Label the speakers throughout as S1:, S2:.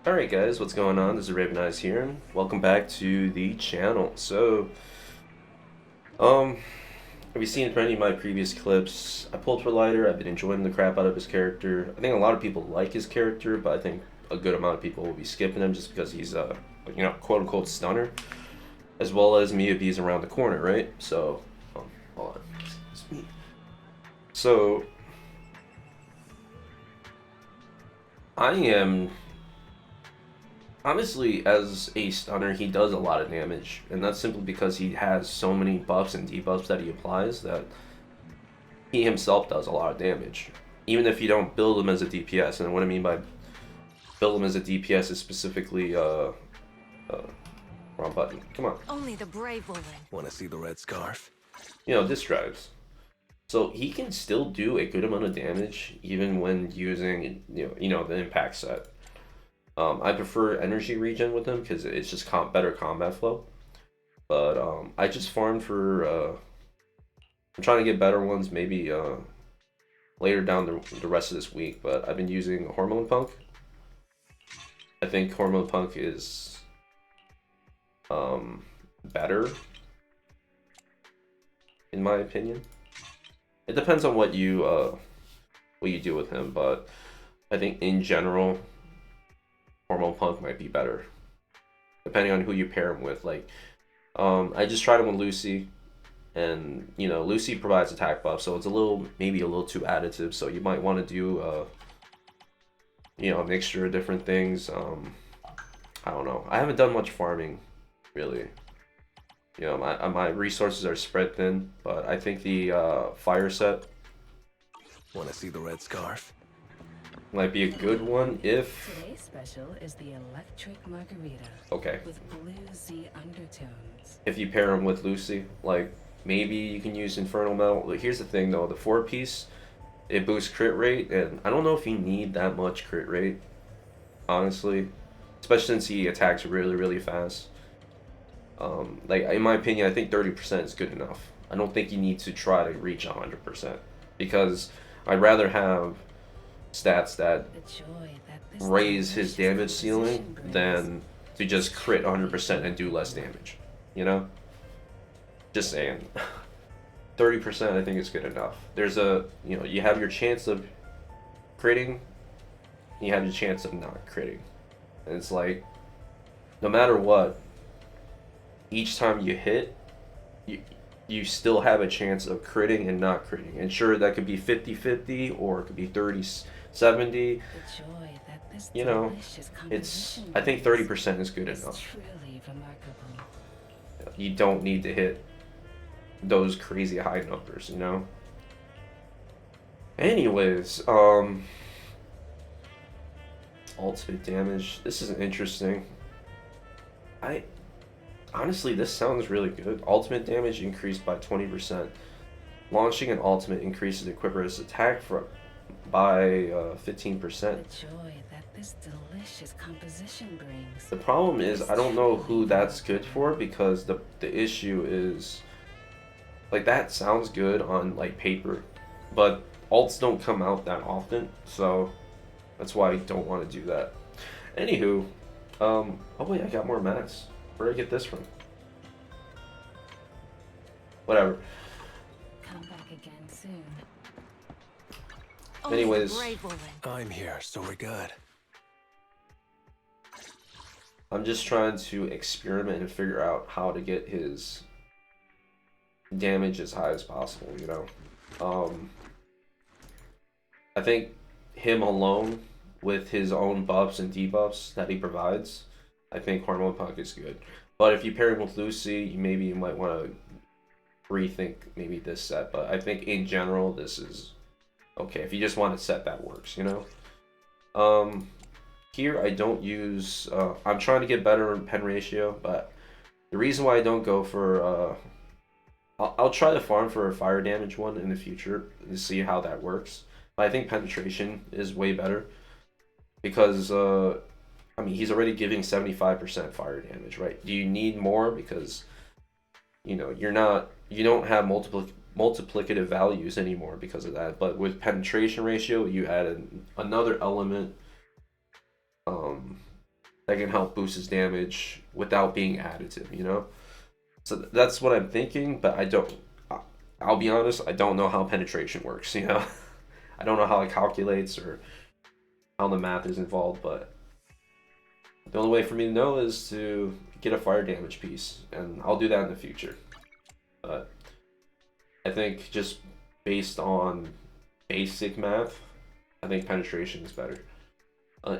S1: Alright guys, what's going on? This is Ravenize here, and welcome back to the channel. Um, have you seen from any of my previous clips? I pulled for Lighter. I've been enjoying the crap out of his character. I think a lot of people like his character, but I think a good amount of people will be skipping him just because he's quote unquote stunner, as well as Miyabi's around the corner, right? Hold on. Excuse me. So, I am honestly, as a stunner, he does a lot of damage, and that's simply because he has so many buffs and debuffs that he applies that he himself does a lot of damage. Even if you don't build him as a DPS, and what I mean by build him as a DPS is specifically, wrong button. Come on.
S2: Only the brave will win.
S3: Want to see the red scarf?
S1: Disc drives. So he can still do a good amount of damage even when using, the impact set. I prefer energy regen with him because it's just better combat flow. But I just farmed for. I'm trying to get better ones maybe later down the rest of this week. But I've been using Hormone Punk. I think Hormone Punk is better, in my opinion. It depends on what you do with him, but I think in general, Hormone Punk might be better, depending on who you pair him with. I just tried him with Lucy, and Lucy provides attack buff, so it's maybe a little too additive. So you might want to do a mixture of different things. I don't know. I haven't done much farming, really. My resources are spread thin, but I think the fire set
S3: Want to see the red scarf?
S1: might be a good one if.
S4: Today's special is the electric margarita.
S1: Okay.
S4: With bluesy undertones.
S1: If you pair them with Lucy, maybe you can use Infernal Metal. Here's the thing though, the 4-piece, it boosts crit rate, and I don't know if you need that much crit rate, honestly, especially since he attacks really, really fast. In my opinion, I think 30% is good enough. I don't think you need to try to reach 100% because I'd rather have stats that raise his damage ceiling than to just crit 100% and do less damage. Just saying. 30% I think is good enough. You have your chance of critting, you have your chance of not critting. And it's like, no matter what, each time you hit, you still have a chance of critting and not critting. And sure, that could be 50-50 or it could be 30-70. I think 30% is good enough. You don't need to hit those crazy high numbers, Anyways, ultimate damage. This is interesting. Honestly, this sounds really good. Ultimate damage increased by 20%. Launching an ultimate increases the equipper's attack by 15%.
S4: The joy that this delicious composition brings.
S1: The problem is I don't know who that's good for, because the issue is that sounds good on paper, but alts don't come out that often, so that's why I don't want to do that. Anywho, oh wait, I got more mats. Where did I get this from? Whatever.
S4: Come back again soon.
S1: Anyways,
S2: Only the brave will win.
S3: I'm here, so we're good.
S1: I'm just trying to experiment and figure out how to get his damage as high as possible, I think him alone, with his own buffs and debuffs that he provides, I think Hormone Punk is good. But if you pair him with Lucy, you might want to rethink maybe this set. But I think in general, this is okay. If you just want a set that works, Here I don't use. I'm trying to get better in pen ratio, but the reason why I don't go for. I'll try to farm for a fire damage one in the future to see how that works. But I think penetration is way better because he's already giving 75% fire damage, right? Do you need more? Because you don't have multiplicative values anymore because of that. But with penetration ratio, you add another element that can help boost his damage without being additive, you know? So that's what I'm thinking, but I'll be honest, I don't know how penetration works, you know? I don't know how it calculates or how the math is involved, but the only way for me to know is to get a fire damage piece, and I'll do that in the future. But I think just based on basic math, I think penetration is better.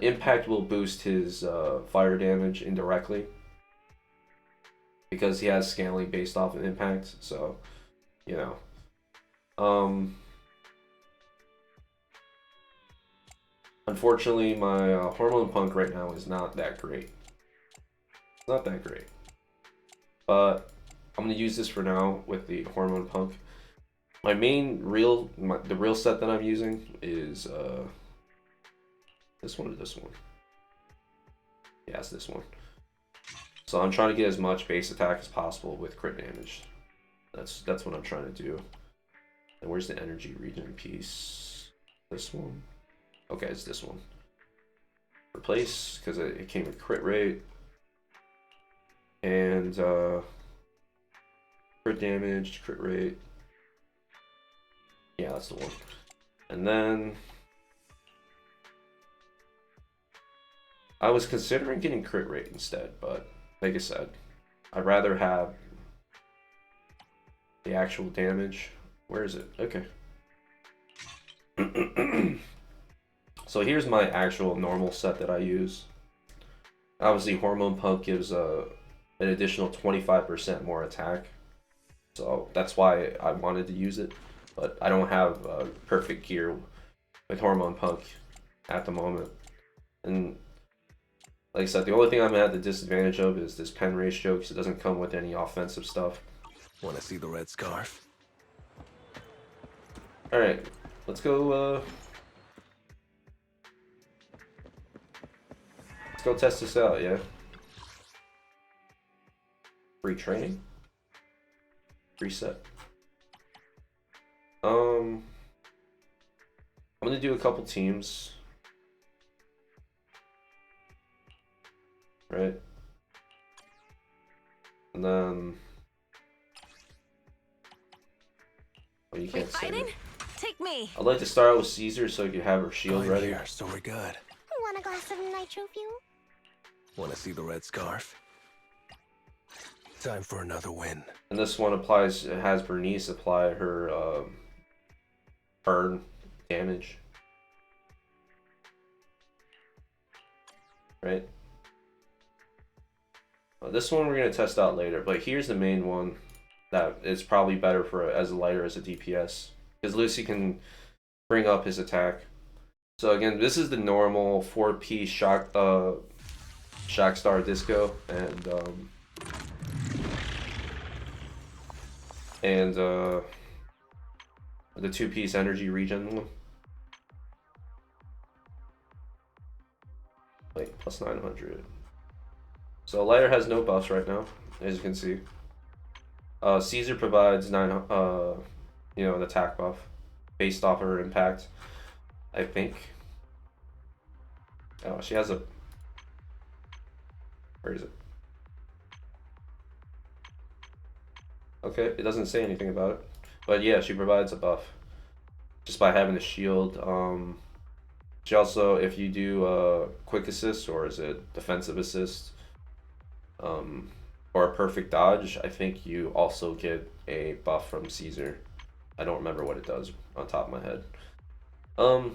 S1: Impact will boost his fire damage indirectly because he has scaling based off of impact. So, you know, unfortunately, my hormone punk right now is not that great. It's not that great, but I'm gonna use this for now with the hormone punk. My main the real set that I'm using is this one or this one. Yeah, it's this one. So I'm trying to get as much base attack as possible with crit damage. That's what I'm trying to do. And where's the energy regen piece? This one. Okay, it's this one. Replace, because it came with crit rate and crit damage, crit rate. Yeah, that's the one. And then I was considering getting crit rate instead, but like I said, I'd rather have the actual damage. Where is it? Okay. So here's my actual normal set that I use. Obviously, Hormone Pump gives an additional 25% more attack. So that's why I wanted to use it. But I don't have perfect gear with Hormone Punk at the moment. And like I said, the only thing I'm at the disadvantage of is this pen ratio because it doesn't come with any offensive stuff.
S3: Want to see the red scarf?
S1: Alright, let's go test this out, yeah? Free training? Reset. I'm gonna do a couple teams. Right? And then oh, you can't say it.
S2: Take me.
S1: I'd like to start out with Caesar so you can have her shield
S3: I'm
S1: ready.
S3: Here, so we're good.
S5: Want a glass of nitro fuel?
S3: Want to see the red scarf? Time for another win.
S1: And this one applies, it has Bernice apply her burn damage. Right? This one we're going to test out later, but here's the main one that is probably better for as a lighter as a DPS. Because Lucy can bring up his attack. So again, this is the normal 4-piece shock star disco and the 2-piece energy regen one. Wait, plus 900. So lighter has no buffs right now, as you can see. Caesar provides an attack buff based off her impact, I think. Oh, she has a. Where is it? Okay, it doesn't say anything about it, but yeah, she provides a buff just by having a shield. She also, if you do quick assist or is it defensive assist, or a perfect dodge, I think you also get a buff from Caesar. I don't remember what it does on top of my head. What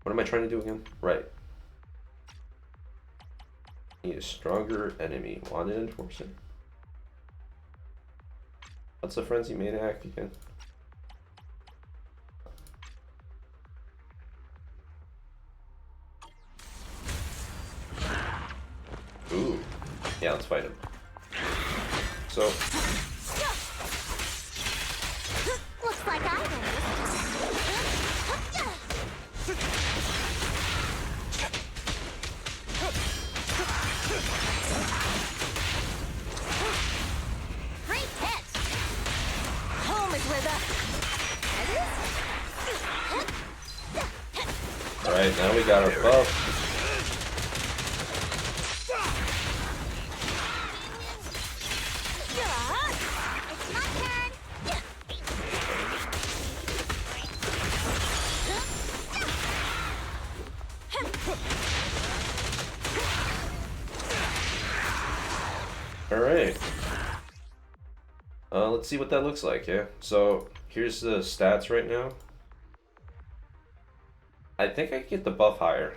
S1: am I trying to do again? Right. Need a stronger enemy. Wanted enforcer. What's the frenzy maniac again? Ooh. Yeah, let's fight him. So.
S5: Looks like I win. Great hit! Home is where the...
S1: Alright, now we got our buff. Alright. Let's see what that looks like, yeah? So, here's the stats right now. I think I get the buff higher.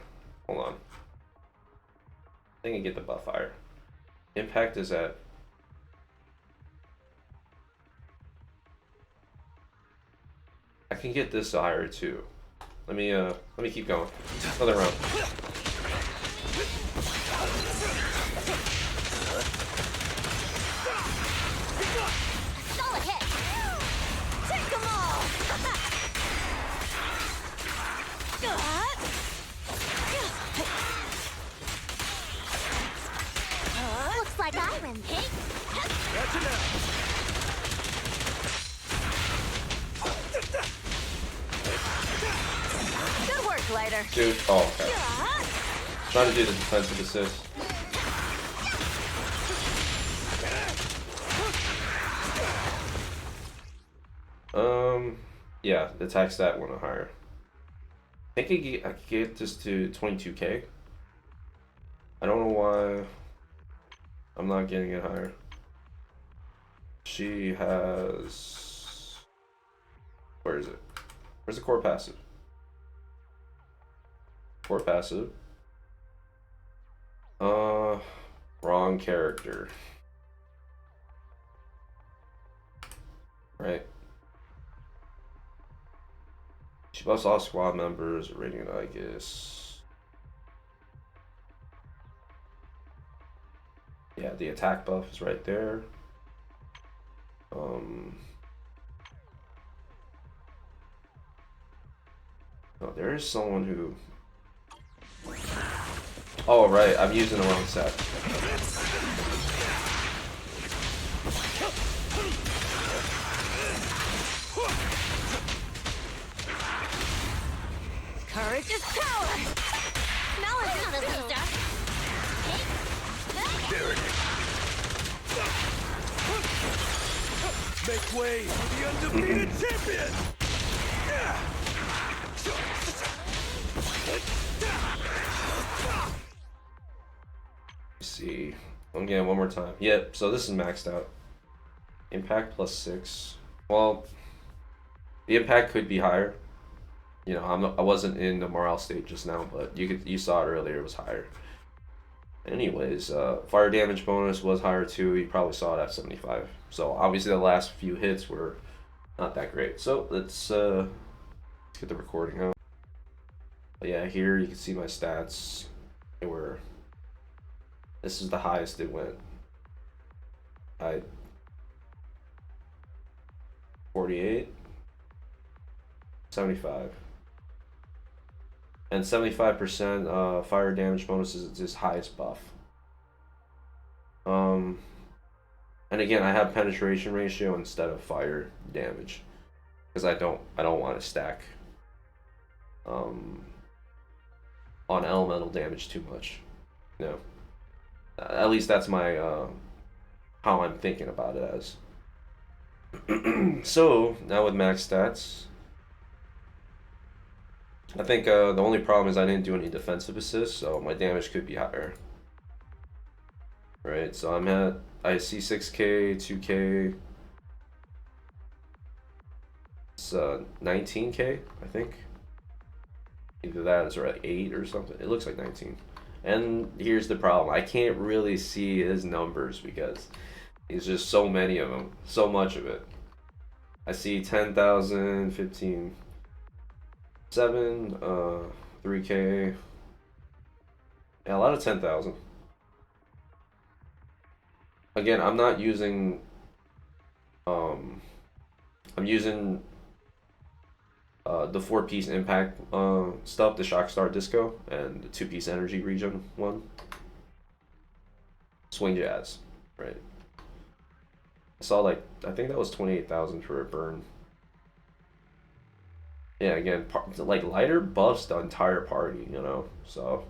S1: Hold on. I think I get the buff higher. Impact is at... I can get this higher too. Let me keep going. Another round.
S5: Solid hit. Take them all. Looks like I win.
S3: That's enough.
S5: Good work, Glider.
S1: Dude, oh, okay. Trying to do the defensive assist. Yeah, the attack stat went higher. I think I could get this to 22k. I don't know why I'm not getting it higher. She has... Where is it? Where's the core passive? Core passive. Wrong character. Right. She buffs all squad members, rating I guess. Yeah, the attack buff is right there. Oh, there is someone who... Oh, right, I'm using the wrong set.
S5: Courage is power. Knowledge is not a loser.
S3: There it is. Make way for the undefeated champion.
S1: Let's see. I'm getting one more time. Yep, so this is maxed out. Impact plus 6. Well, the impact could be higher. You know, I wasn't in the morale state just now, but you saw it earlier, it was higher. Anyways, fire damage bonus was higher too. You probably saw it at 75. So obviously the last few hits were not that great. So let's get the recording out. But yeah, here you can see my stats. They were... This is the highest it went. 48, 75. And 75% fire damage bonus is its highest buff. And again, I have penetration ratio instead of fire damage because I don't want to stack on elemental damage too much. You know, at least that's my how I'm thinking about it as. So now with max stats, I think the only problem is I didn't do any defensive assists, so my damage could be higher. Right, so I see 6k, 2k, it's 19k, I think. Either that or like 8 or something. It looks like 19. And here's the problem. I can't really see his numbers because there's just so many of them. So much of it. I see 10,000, 15, 7, 3k. Yeah, a lot of 10,000. Again, I'm not using... I'm using the 4-piece impact stuff, the Shockstar Disco, and the 2-piece energy regen one. Swing Jazz, right? I saw like, I think that was 28,000 for a burn. Yeah, again, like lighter buffs the entire party, you know, so.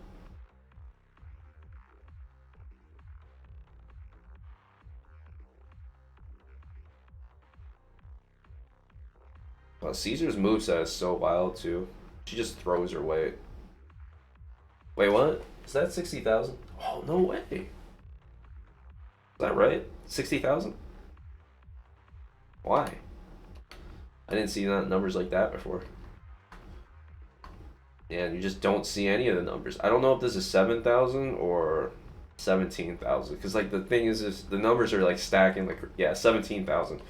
S1: Well, Caesar's moveset is so wild too. She just throws her weight. Wait, what? Is that 60,000? Oh, no way. that right? 60,000? Why? I didn't see numbers like that before. And you just don't see any of the numbers. I don't know if this is 7,000 or 17,000. Because, like, the thing is the numbers are, like, stacking. Like, yeah, 17,000.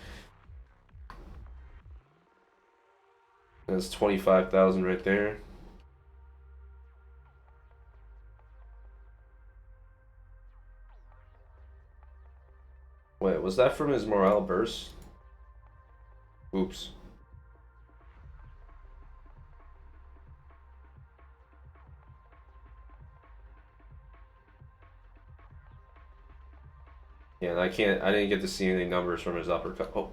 S1: That's 25,000 right there. Wait, was that from his morale burst? Oops. Yeah, and I didn't get to see any numbers from his uppercut. Oh.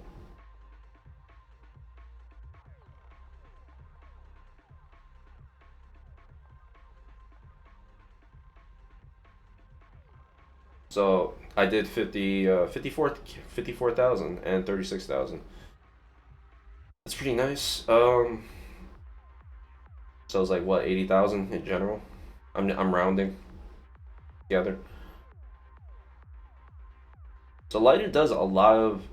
S1: So I did 54,000 and 36,000. That's pretty nice. So it's like what, 80,000 in general. I'm rounding together. So Lighter does a lot of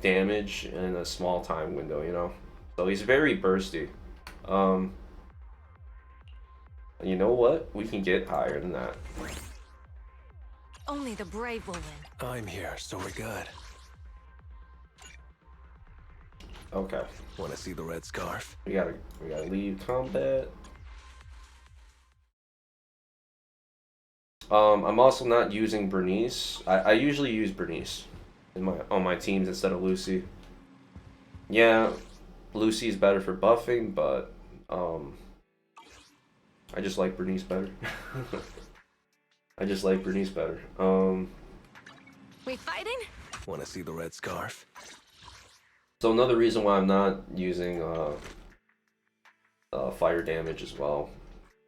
S1: damage in a small time window, you know. So he's very bursty. You know what? We can get higher than that.
S5: Only the brave will win.
S3: I'm here, so we're good.
S1: Okay.
S3: Want to see the red scarf?
S1: We gotta leave combat. I'm also not using Bernice. I usually use Bernice on my teams instead of Lucy. Yeah, Lucy's better for buffing, but I just like Bernice better. I just like Bernice better.
S5: We fighting?
S3: Want to see the red scarf?
S1: So another reason why I'm not using fire damage as well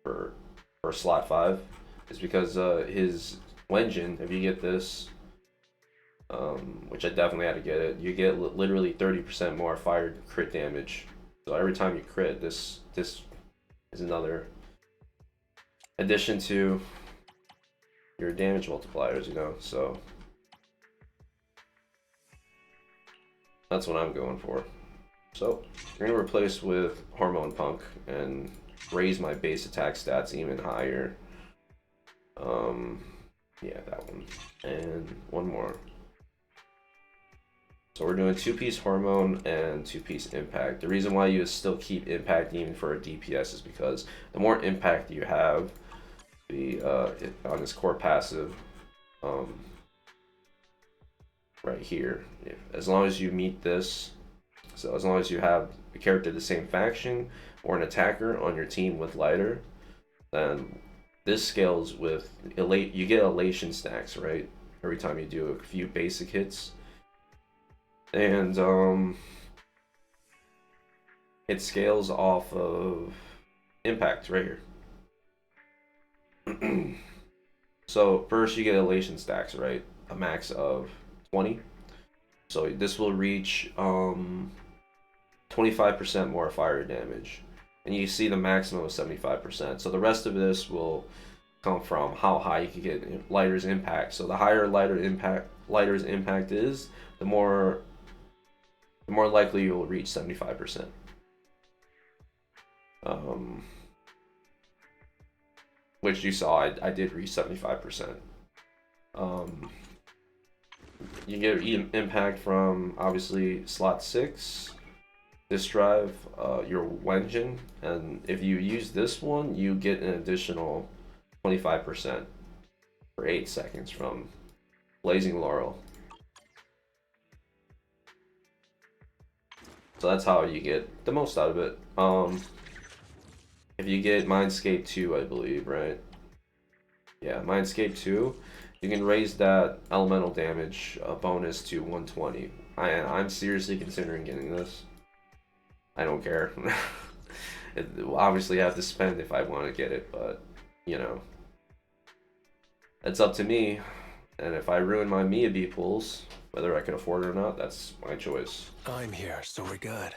S1: for slot 5 is because his Wenjin, if you get this, which I definitely had to get it, you get literally 30% more fire crit damage. So every time you crit, this is another addition to your damage multipliers, you know. So that's what I'm going for. So we're gonna replace with Hormone Punk and raise my base attack stats even higher. Yeah, that one. And one more. So we're doing 2-piece Hormone and 2-piece Impact. The reason why you still keep Impact even for a DPS is because the more Impact you have on this core passive, right here, as long as you meet this, so as long as you have a character of the same faction or an attacker on your team with Lighter, then this scales with you get elation stacks, right? Every time you do a few basic hits. And it scales off of impact right here. So first you get elation stacks, right? A max of 20. So this will reach 25% more fire damage. And you see the maximum of 75%. So the rest of this will come from how high you can get Lighter's impact. So the higher Lighter's impact is, the more likely you will reach 75%. Which you saw, I did reach 75%. You get impact from obviously slot 6. This drive, your Wenjin, and if you use this one, you get an additional 25% for 8 seconds from Blazing Laurel. So that's how you get the most out of it. If you get Mindscape 2, I believe, right? Yeah, Mindscape 2, you can raise that elemental damage bonus to 120. I'm seriously considering getting this. I don't care. Obviously, I have to spend if I want to get it, but, you know, it's up to me. And if I ruin my Miyabi pools, whether I can afford it or not, that's my choice.
S3: I'm here, so we're good.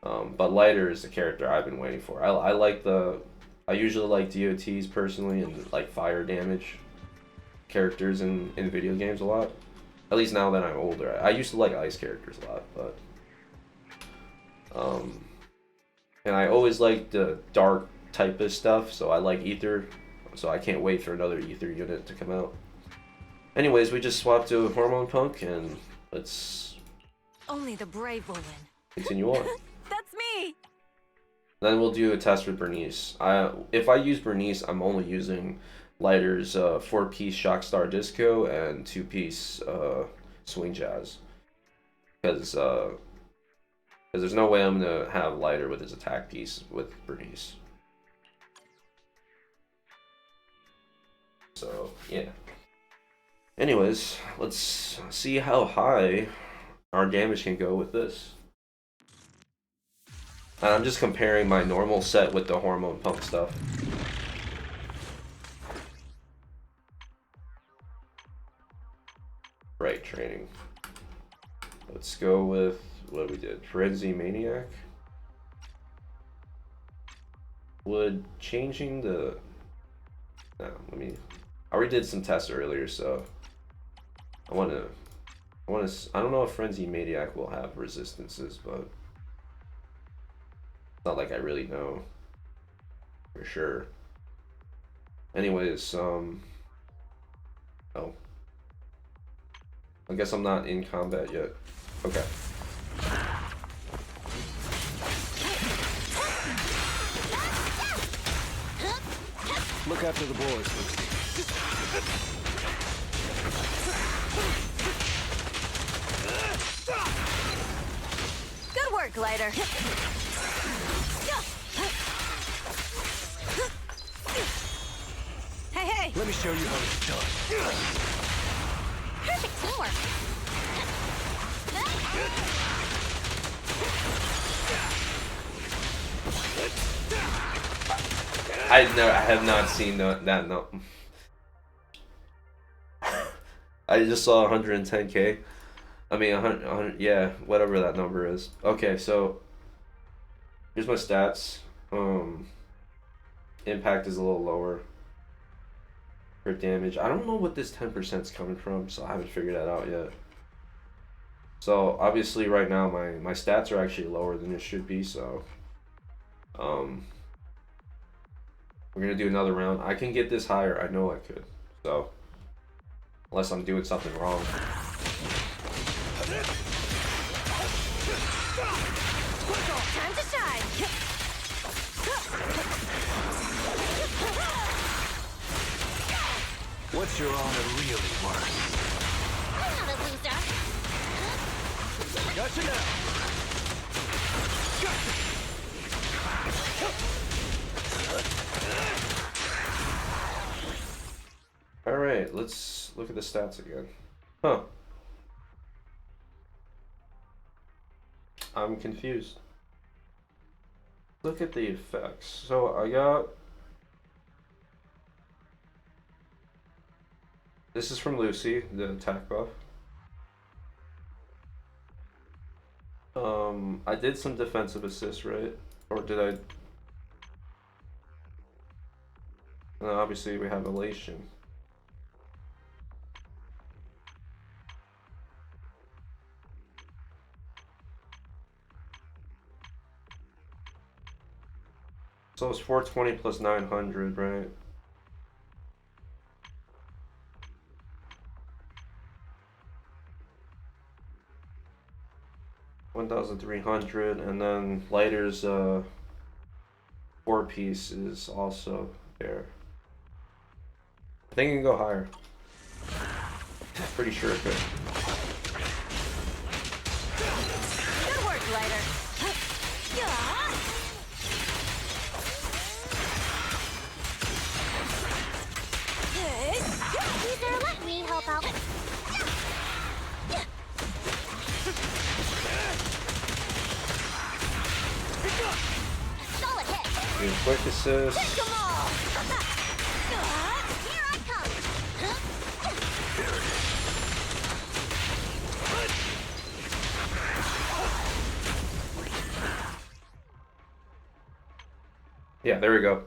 S1: But Lighter is the character I've been waiting for. I usually like DOTs personally and like fire damage characters in video games a lot. At least now that I'm older. I used to like ice characters a lot, but and I always liked the dark type of stuff, so I like ether. So I can't wait for another ether unit to come out. Anyways, we just swapped to Hormone Punk, and let's
S5: Only the brave will win.
S1: continue on.
S5: That's me.
S1: Then we'll do a test with Bernice. If I use Bernice, I'm only using Lighter's 4-piece Shockstar Disco and 2-piece Swing Jazz. Because there's no way I'm going to have Lighter with his attack piece with Bernice. So, yeah. Anyways, let's see how high our damage can go with this. And I'm just comparing my normal set with the Hormone Pump stuff. Right, training. Let's go with what we did. Frenzy Maniac. Would changing the... No, I already did some tests earlier, so... I don't know if Frenzy Maniac will have resistances, but... It's not like I really know for sure. Anyways, oh. I guess I'm not in combat yet. Okay.
S3: Look after the boys.
S5: Good work, Glider. Hey, hey!
S3: Let me show you how it's done.
S5: Perfect teamwork.
S1: I have not seen that no. I just saw 110k. I mean 100, yeah, whatever that number is. Okay, so here's my stats. Impact is a little lower. Crit damage. I don't know what this 10% is coming from, so I haven't figured that out yet. So obviously right now my stats are actually lower than it should be, so we're gonna do another round. I can get this higher, I know I could. So unless I'm doing something wrong.
S5: Time to shine.
S3: What's your honor really worth?
S5: I'm not a loser.
S3: Gotcha now.
S1: Alright, let's look at the stats again. Huh. I'm confused. Look at the effects. So I got... This is from Lucy, the attack buff. I did some defensive assists, right? Or did I... And obviously we have elation. So it's 420 plus 900, right? $1,300, and then Lighter's 4-piece is also there. I think it can go higher. Pretty sure it could.
S5: Good work, Glider. Either let me help out. Solid hit.
S1: Do a quick assist.
S5: Take 'em all. Here I come.
S1: Yeah, there we go.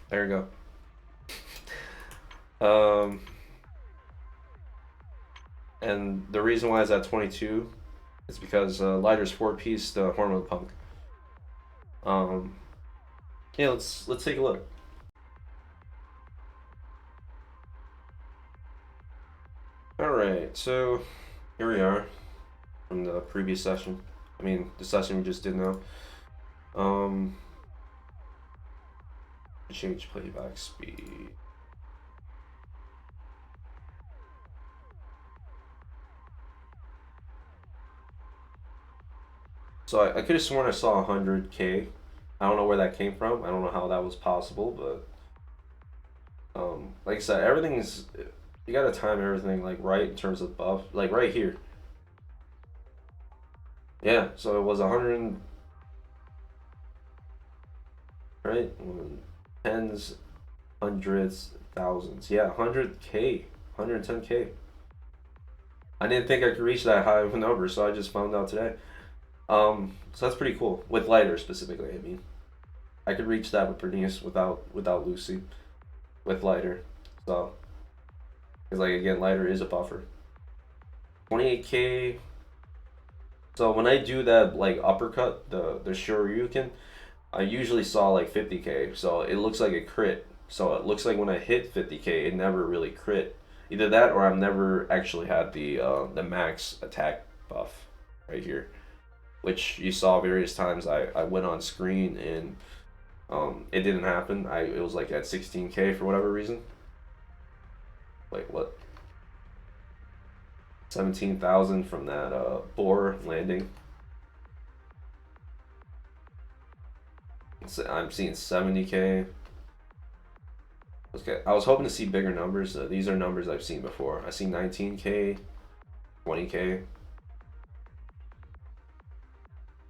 S1: There we go. And the reason why it's at 22 is because lighter's 4-piece, the hormone punk. Yeah, let's take a look. All right, so here we are from the previous session. I mean, the session we just did now. Change playback speed. So I could have sworn I saw 100K. I don't know where that came from. I don't know how that was possible, but like I said, everything's, you gotta time everything like right in terms of buff, like right here. Yeah, so it was 100, right? Tens, hundreds, thousands. Yeah, 100K, 110K. I didn't think I could reach that high of a number, so I just found out today. So that's pretty cool with lighter specifically. I mean, I could reach that with Bernice without Lucy, with lighter. So, because like again, lighter is a buffer. 28K. So when I do that like uppercut, the Shoryuken, I usually saw like 50K. So it looks like a crit. So it looks like when I hit 50K, it never really crit. Either that or I've never actually had the max attack buff right here, which you saw various times. I went on screen and it didn't happen. It was like at 16K for whatever reason. Like what? 17,000 from that boar landing. I'm seeing 70K. Okay, I was hoping to see bigger numbers. These are numbers I've seen before. I see 19K, 20K.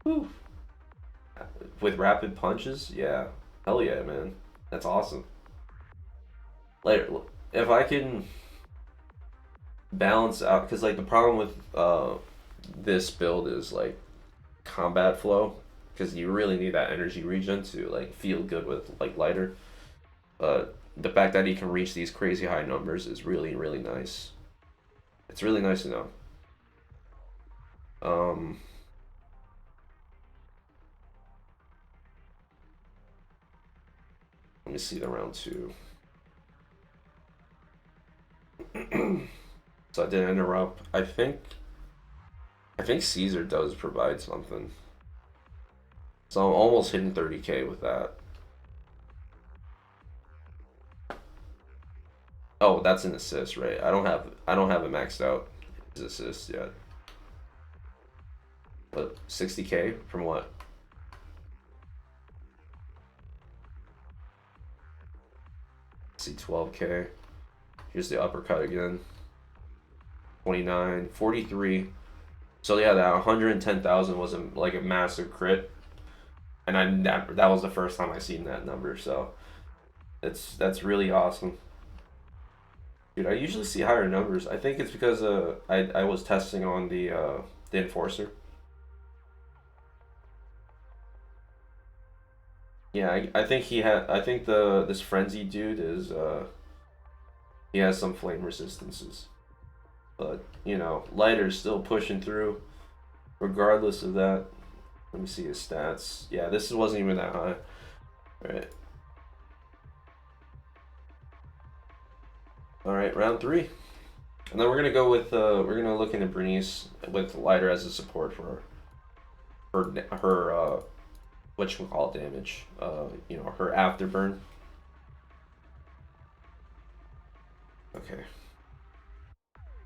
S1: Whew. With rapid punches, yeah, hell yeah, man, that's awesome. Later, if I can balance out, because like the problem with this build is like combat flow, because you really need that energy regen to like feel good with like lighter. But the fact that he can reach these crazy high numbers is really really nice. It's really nice to know. Let me see the round 2. So I didn't interrupt. I think Caesar does provide something. So I'm almost hitting 30K with that. Oh, that's an assist, right? I don't have it maxed out his assist yet. But 60K from what? See 12K. Here's the uppercut again. 29, 43. So yeah, that 110,000 was like a massive crit, and that was the first time I seen that number. So that's really awesome, dude. I usually see higher numbers. I think it's because I was testing on the enforcer. Yeah, I think he had. I think this frenzy dude is he has some flame resistances. But, you know, lighter's still pushing through regardless of that. Let me see his stats. Yeah, this wasn't even that high. Alright. Alright, round 3. And then we're gonna go with we're gonna look into Bernice with lighter as a support for her whatchamacallit damage. You know, her afterburn. Okay.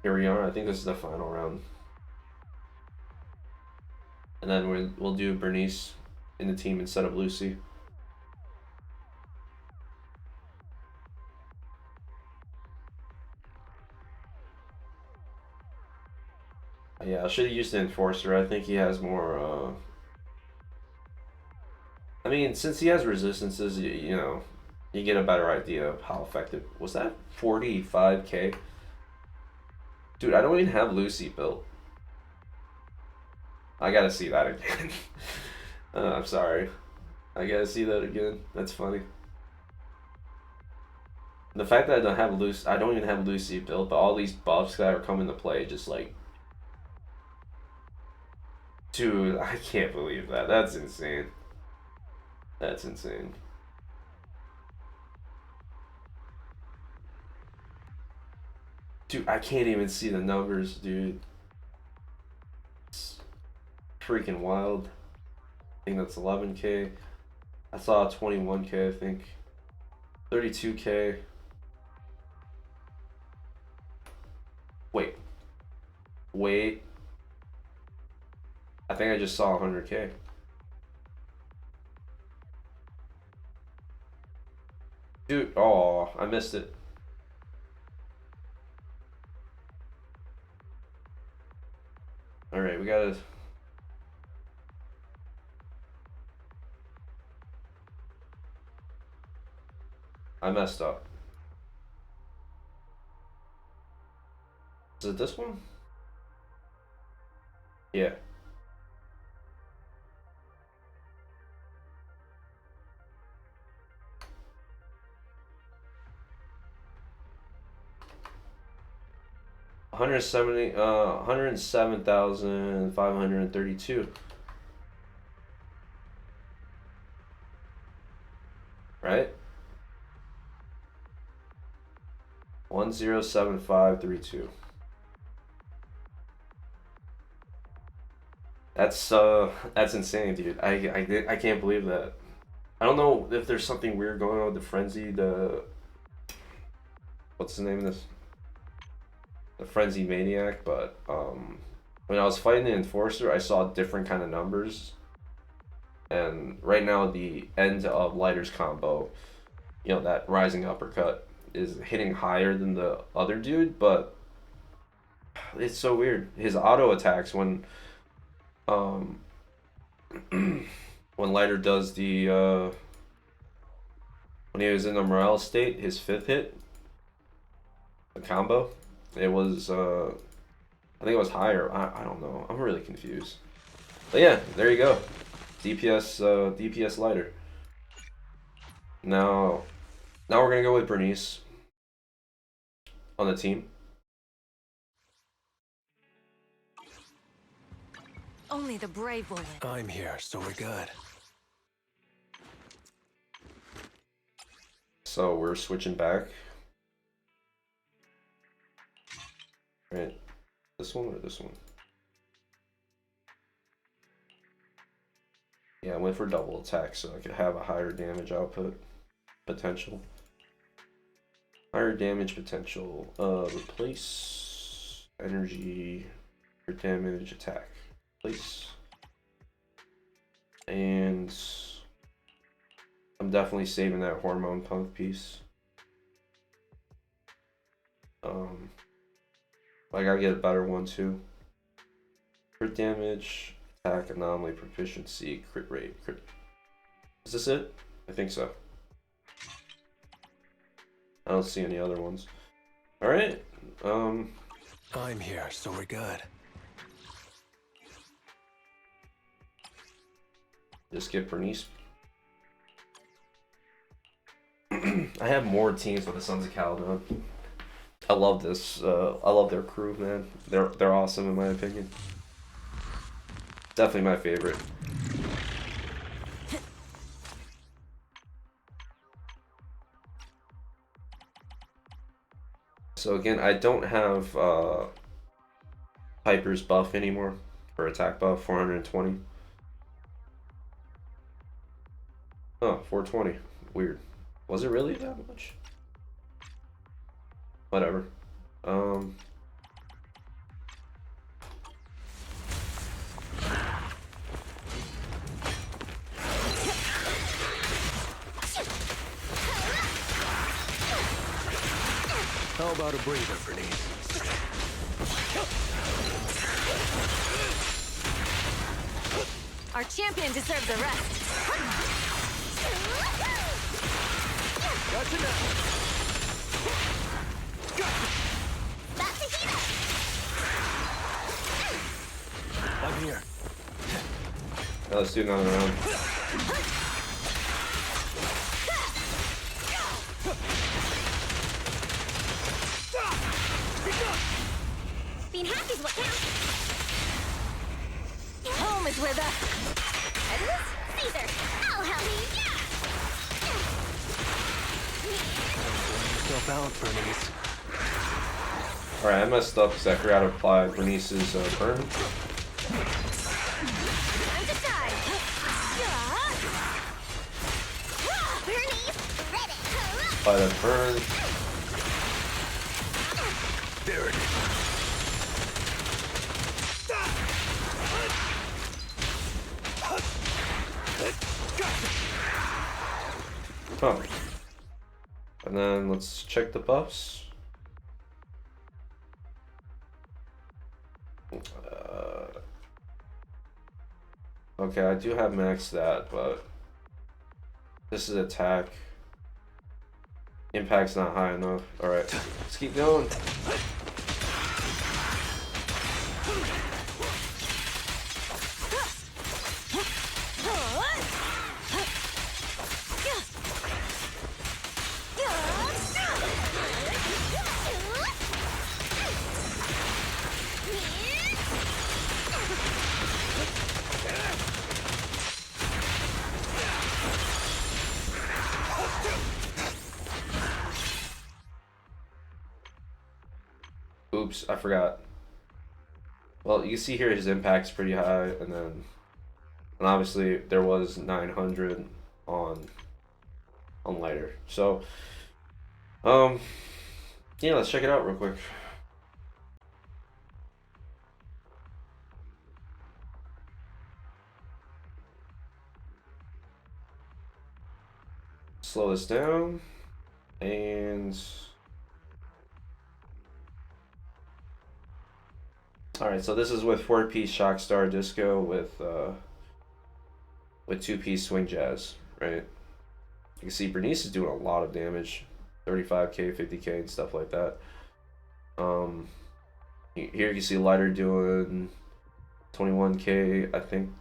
S1: Here we are. I think this is the final round. And then we'll do Bernice in the team instead of Lucy. Yeah, I should have used the enforcer. I think he has more I mean, since he has resistances, you know, you get a better idea of how effective. Was that 45K? Dude, I don't even have Lucy built. I gotta see that again. I'm sorry. I gotta see that again. That's funny. The fact that I don't even have Lucy built, but all these buffs that are coming to play, just like, dude, I can't believe that. That's insane. That's insane. Dude, I can't even see the numbers, dude. It's freaking wild. I think that's 11K. I saw 21K, I think. 32K. Wait. I think I just saw 100K. Dude, oh, I missed it. Alright, we gotta... I messed up. Is it this one? Yeah. $107,532. Right? 107532. That's insane, dude. I can't believe that. I don't know if there's something weird going on with the frenzied what's the name of this? The frenzy maniac, but when I was fighting the enforcer, I saw different kind of numbers. And right now the end of Lighter's combo, you know, that rising uppercut is hitting higher than the other dude, but it's so weird. His auto attacks when when Lighter does the when he was in the morale state, his 5th hit, the combo, it was I think it was higher. I don't know. I'm really confused. But yeah, there you go. DPS Lighter. Now we're gonna go with Bernice on the team.
S5: Only the brave will win.
S3: I'm here, so we're good.
S1: So we're switching back. Right. This one or this one? Yeah, I went for double attack so I could have a higher damage output potential. Higher damage potential. Replace energy for damage attack. Replace. And I'm definitely saving that hormone punk piece. I gotta get a better one too. Crit damage, attack, anomaly, proficiency, crit rate, crit. Is this it? I think so. I don't see any other ones. Alright.
S3: I'm here, so we're good.
S1: Just get Bernice. I have more teams with the Sons of Caledon. I love this. I love their crew, man. They're awesome in my opinion. Definitely my favorite. So again, I don't have Piper's buff anymore, or attack buff, 420. Oh, 420. Weird. Was it really that much? Whatever.
S3: How about a breather, Bernice?
S5: Our champion deserves a rest.
S3: Gotcha now.
S5: That's a healer.
S3: I'm here.
S1: Now let's do another round.
S5: Being happy's what counts. Home is where the... Edward? Caesar! I'll help you!
S3: Yourself out, Bernice.
S1: Alright, I messed up because I forgot to apply Bernice's burn.
S5: Time to die! Bernice, ready!
S1: Apply that burn.
S3: There it is.
S1: Huh. And then let's check the buffs. Okay, I do have max that, but this is attack. Impact's not high enough. Alright, let's keep going. Oops, I forgot. Well, you can see here his impact's pretty high, and obviously there was 900 on lighter. So, yeah, let's check it out real quick. Slow this down, and alright, so this is with 4-piece Shock Star Disco with 2-piece Swing Jazz, right? You can see Bernice is doing a lot of damage, 35k, 50k, and stuff like that. Here you can see Lighter doing 21k, I think.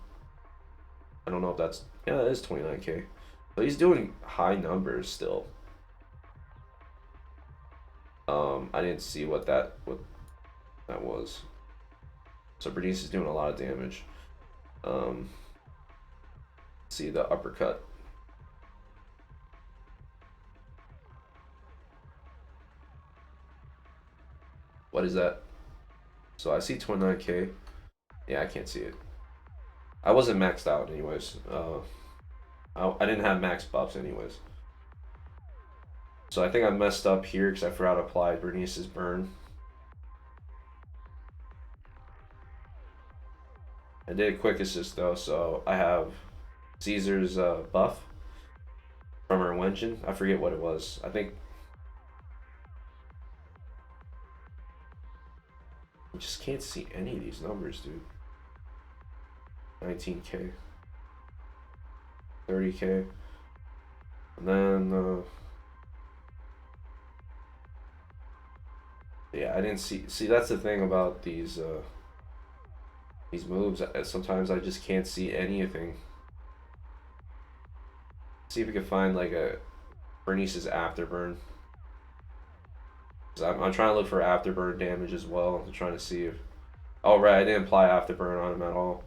S1: I don't know if that's, yeah, that is 29k. But he's doing high numbers still. I didn't see what that was. So Bernice is doing a lot of damage. See the uppercut. What is that? So I see 29k. Yeah, I can't see it. I wasn't maxed out anyways. I didn't have max buffs anyways. So I think I messed up here because I forgot to apply Bernice's burn. I did a quick assist though, so I have Caesar's buff from her Wenjin. I forget what it was. I think I just can't see any of these numbers, dude. 19k, 30k, and then yeah, I didn't see. See, that's the thing about these moves. Sometimes I just can't see anything. See if we can find like a Bernice's afterburn. I'm trying to look for afterburn damage as well. I'm trying to see if. Oh right, I didn't apply afterburn on him at all.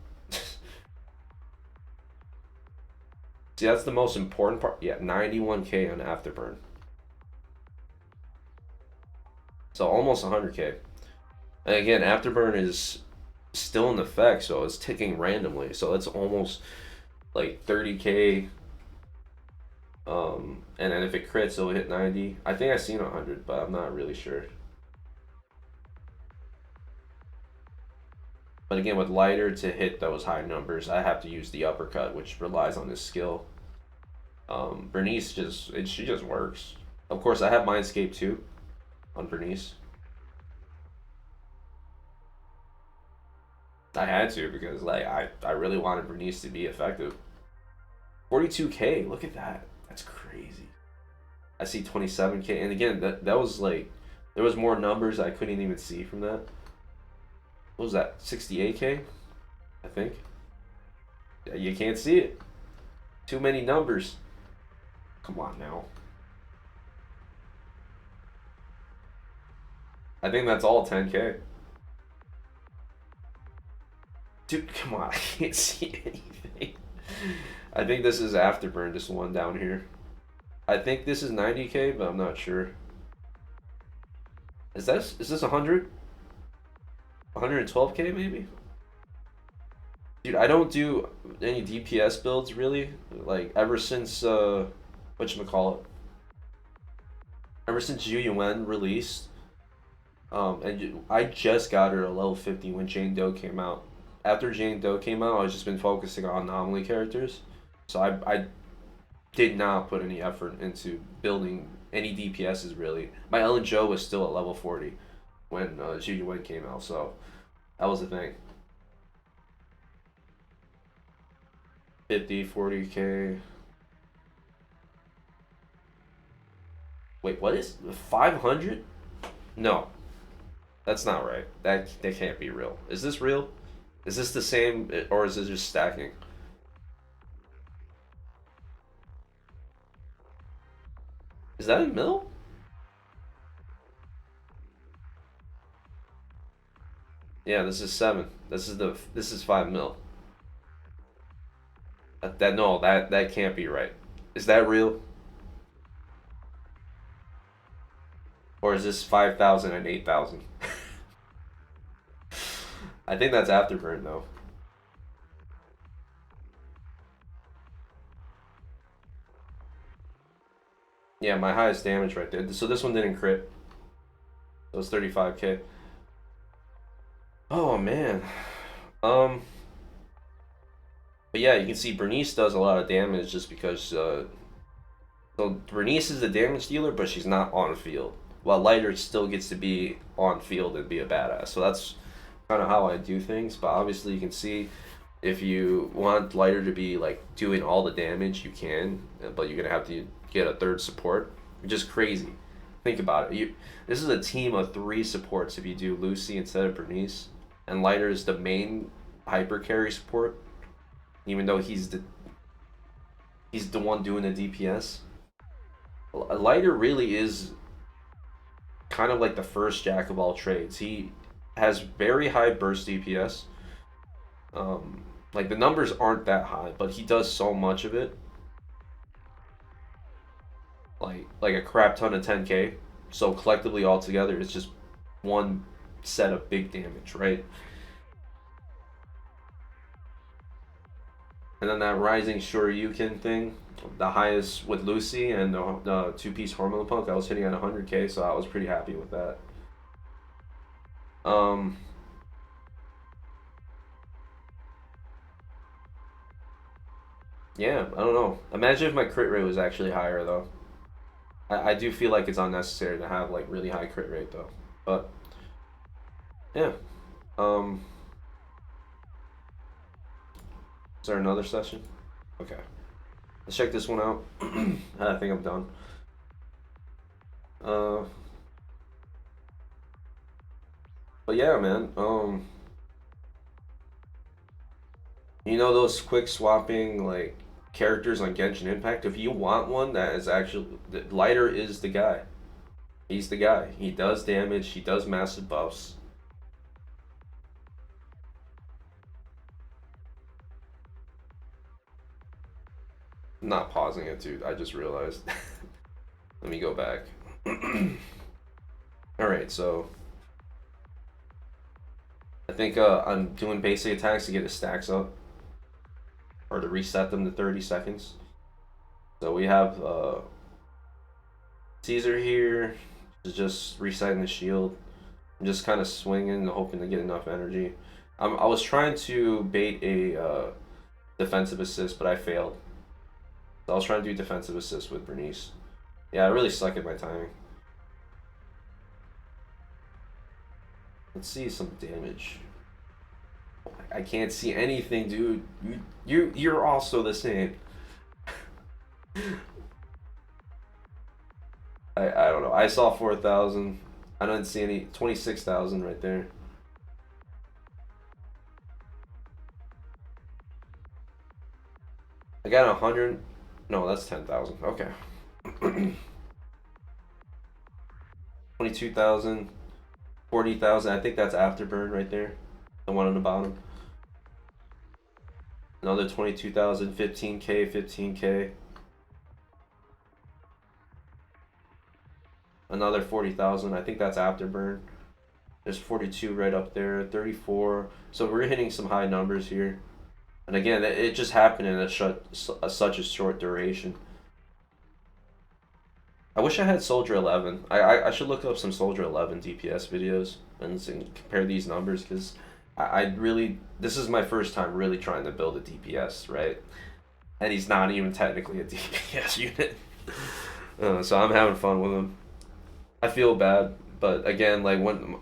S1: See, that's the most important part. Yeah, 91k on afterburn. So almost 100k. And again, afterburn is still in effect, so it's ticking randomly. So it's almost like 30k. And then if it crits, it'll hit 90. I think I've seen 100, but I'm not really sure. But again, with Lighter to hit those high numbers, I have to use the uppercut, which relies on his skill. Bernice she just works. Of course, I have Mindscape too on Bernice. I had to because like I really wanted Bernice to be effective. 42k, look at that. That's crazy. I see 27k, and again, that was like there was more numbers I couldn't even see from that. What was that? 68k, I think. Yeah, you can't see it. Too many numbers. Come on now. I think that's all 10k. Dude, come on, I can't see anything. I think this is Afterburn, this one down here. I think this is 90k, but I'm not sure. Is this 100? 112k maybe? Dude, I don't do any DPS builds really. Like ever since whatchamacallit? Ever since Yu Yuan released. I just got her to level 50 when Jane Doe came out. After Jane Doe came out, I've just been focusing on anomaly characters. So I did not put any effort into building any DPSs really. My Ellen Joe was still at level 40 when Yu Yuan came out, so that was the thing. 50, 40k. Wait, what is 500? No, that's not right. That can't be real. Is this real? Is this the same, or is it just stacking? Is that a mil? Yeah, this is 7. This is 5 mil. That can't be right. Is that real? Or is this 5,000 and 8,000? I think that's Afterburn though. Yeah, my highest damage right there. So this one didn't crit. It was 35k. Oh man. But yeah, you can see Bernice does a lot of damage just because so Bernice is the damage dealer, but she's not on field. While Lighter still gets to be on field and be a badass. So that's kind of how I do things. But obviously you can see if you want Lighter to be like doing all the damage, you can, but you're gonna have to get a third support, which is crazy. Think about it. This is a team of 3 supports if you do Lucy instead of Bernice, and Lighter is the main hyper carry support, even though he's the one doing the DPS. Lighter really is kind of like the first jack of all trades. He has very high burst DPS. Like the numbers aren't that high, but he does so much of it. Like a crap ton of 10k. So collectively all together, it's just one set of big damage, right? And then that Rising Shoryuken thing, the highest with Lucy and the 2-piece Hormone Punk, I was hitting at 100k, so I was pretty happy with that. Yeah, I don't know. Imagine if my crit rate was actually higher though. I do feel like it's unnecessary to have like really high crit rate though. But yeah. Is there another session? Okay. Let's check this one out. I think I'm done. But yeah, man. You know those quick swapping like characters on Genshin Impact? If you want one that is actually Lighter is the guy. He's the guy. He does damage, he does massive buffs. I'm not pausing it, dude. I just realized. Let me go back. Alright, so I think I'm doing basic attacks to get his stacks up, or to reset them to 30 seconds. So we have Caesar here, is just resetting the shield. I'm just kind of swinging, hoping to get enough energy. I was trying to bait a defensive assist, but I failed. So I was trying to do defensive assist with Bernice. Yeah, I really suck at my timing. Let's see some damage. I can't see anything, dude. You're also the same. I don't know. I saw 4,000. I didn't see any 26,000 right there. I got 100. No, that's 10,000. Okay. 22,000. 40,000. I think that's Afterburn right there. The one on the bottom. Another 22,000, 15k, 15k. Another 40,000. I think that's afterburn. There's 42 right up there, 34. So we're hitting some high numbers here. And again, it just happened in such a short duration. I wish I had Soldier 11. I should look up some Soldier 11 DPS videos and compare these numbers, because I really, this is my first time really trying to build a DPS, right? And he's not even technically a DPS unit. So I'm having fun with him. I feel bad, but again, like when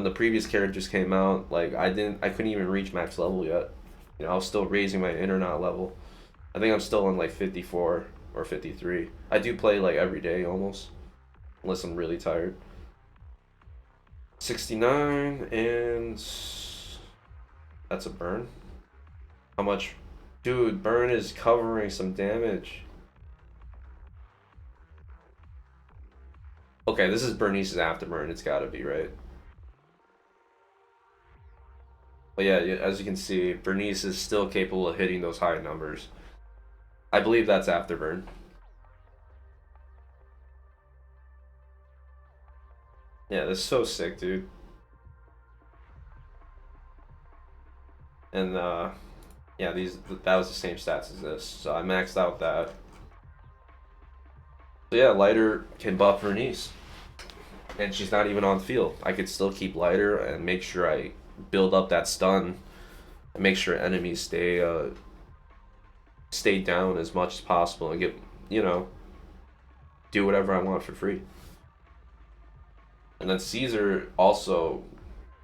S1: the previous characters came out, like I couldn't even reach max level yet. You know, I was still raising my internet level. I think I'm still on like 54 or 53. I do play like every day almost, unless I'm really tired. 69, and that's a burn. How much? Dude, burn is covering some damage. Okay, this is Bernice's afterburn. It's gotta be, right? But yeah, as you can see, Bernice is still capable of hitting those high numbers. I believe that's afterburn. Yeah, this is so sick, dude. And yeah, that was the same stats as this. So I maxed out that. So yeah, lighter can buff Bernice. And she's not even on field. I could still keep lighter and make sure I build up that stun and make sure enemies stay down as much as possible and get, you know, do whatever I want for free. And then Caesar also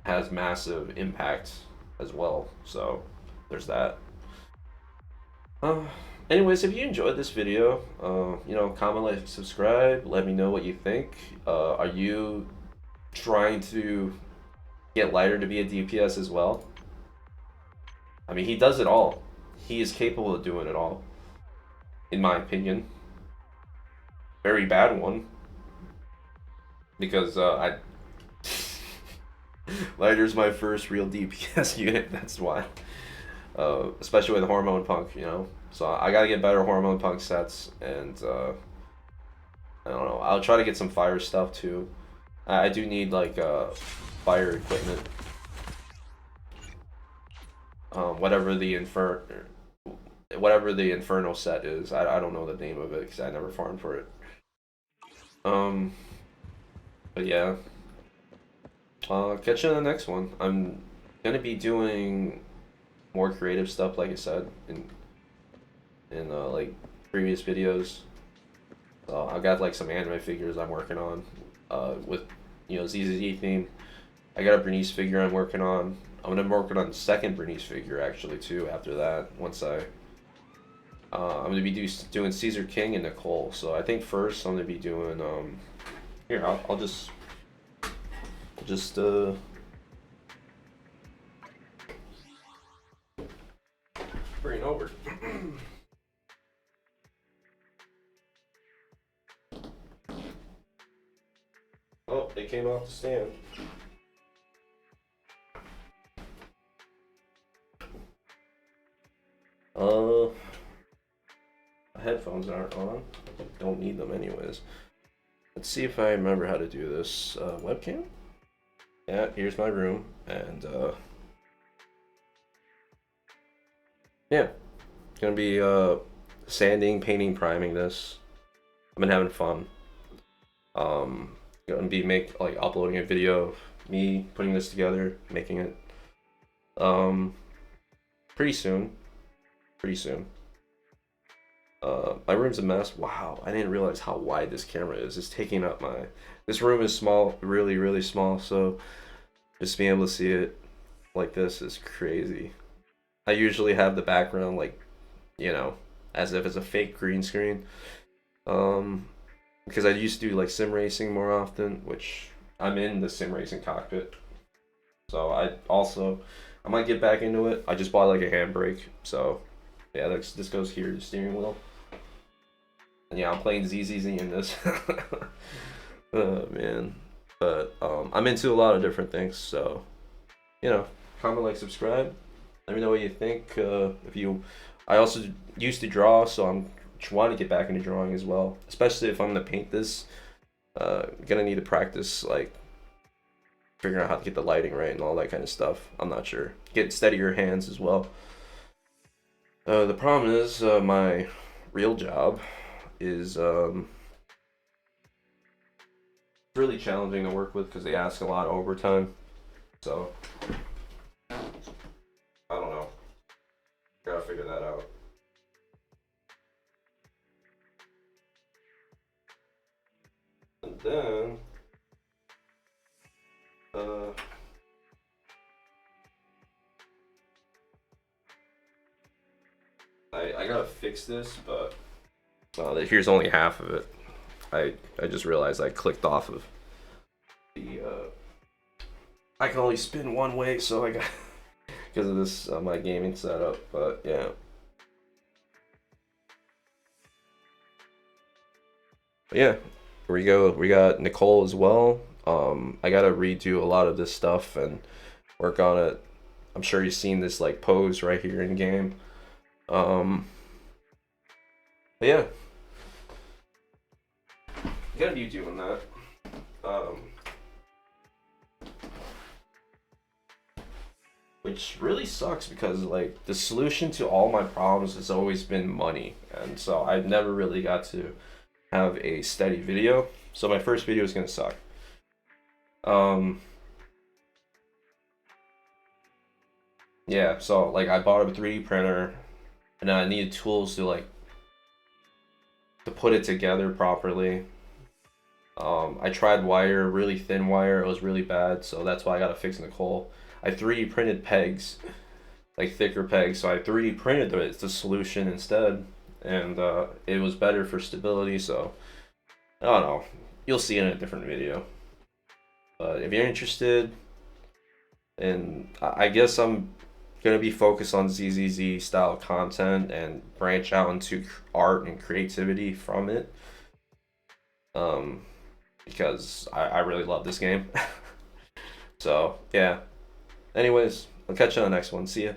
S1: has massive impact as well, so there's that. Anyways, if you enjoyed this video, you know, comment, like, subscribe, let me know what you think. Are you trying to get lighter to be a DPS as well? I mean, he does it all. He is capable of doing it all, in my opinion. Very bad one, because lighter's my first real DPS unit, that's why. Especially with Hormone Punk, you know. So I gotta get better Hormone Punk sets, and I don't know. I'll try to get some fire stuff too. I do need like fire equipment. Whatever the Inferno set is, I don't know the name of it because I never farmed for it. But yeah. Catch you in the next one. I'm gonna be doing more creative stuff, like I said in like previous videos. So I got like some anime figures I'm working on, with, you know, ZZZ theme. I got a Bernice figure I'm working on. I'm gonna be working on the second Bernice figure actually too. After that, once I'm gonna be doing Caesar King and Nicole. So I think first I'm gonna be doing here. I'll just bring it over. Oh, it came off the stand. Headphones aren't on. I don't need them anyways. Let's see if I remember how to do this. Webcam? Yeah, here's my room, and yeah, gonna be sanding, painting, priming this. I've been having fun. Gonna be uploading a video of me putting this together, making it pretty soon. My room's a mess. Wow, I didn't realize how wide this camera is. It's taking up this room is small, really, really small, so just being able to see it like this is crazy. I usually have the background, like, you know, as if it's a fake green screen. Because I used to do like sim racing more often, which I'm in the sim racing cockpit. So I might get back into it. I just bought like a handbrake, so yeah, this goes here, the steering wheel. And yeah, I'm playing ZZZ in this. Oh man. But I'm into a lot of different things, so, you know, comment, like, subscribe. Let me know what you think. If you, I also used to draw, so I'm trying to get back into drawing as well. Especially if I'm gonna paint this, gonna need to practice like figuring out how to get the lighting right and all that kind of stuff. I'm not sure. Get steadier hands as well. The problem is my real job is really challenging to work with because they ask a lot of overtime. So I don't know. Gotta figure that out. And then I gotta fix this, but here's only half of it. I just realized I clicked off of the I can only spin one way, so I got because of this my gaming setup. But yeah. But yeah, here we go. We got Nicole as well. I gotta redo a lot of this stuff and work on it. I'm sure you've seen this like pose right here in game. But yeah, you gotta be doing that. Which really sucks because like the solution to all my problems has always been money, and so I've never really got to have a steady video. So my first video is gonna suck. Yeah, so like I bought a 3D printer and I needed tools to like to put it together properly. I tried wire, really thin wire, it was really bad, so that's why I gotta fix Nicole. I 3D printed pegs, like thicker pegs, so I 3D printed the solution instead, and it was better for stability, so I don't know. You'll see in a different video. But if you're interested, and I guess I'm gonna be focused on ZZZ style content and branch out into art and creativity from it. Because I really love this game. So yeah. Anyways, I'll catch you on the next one. See ya.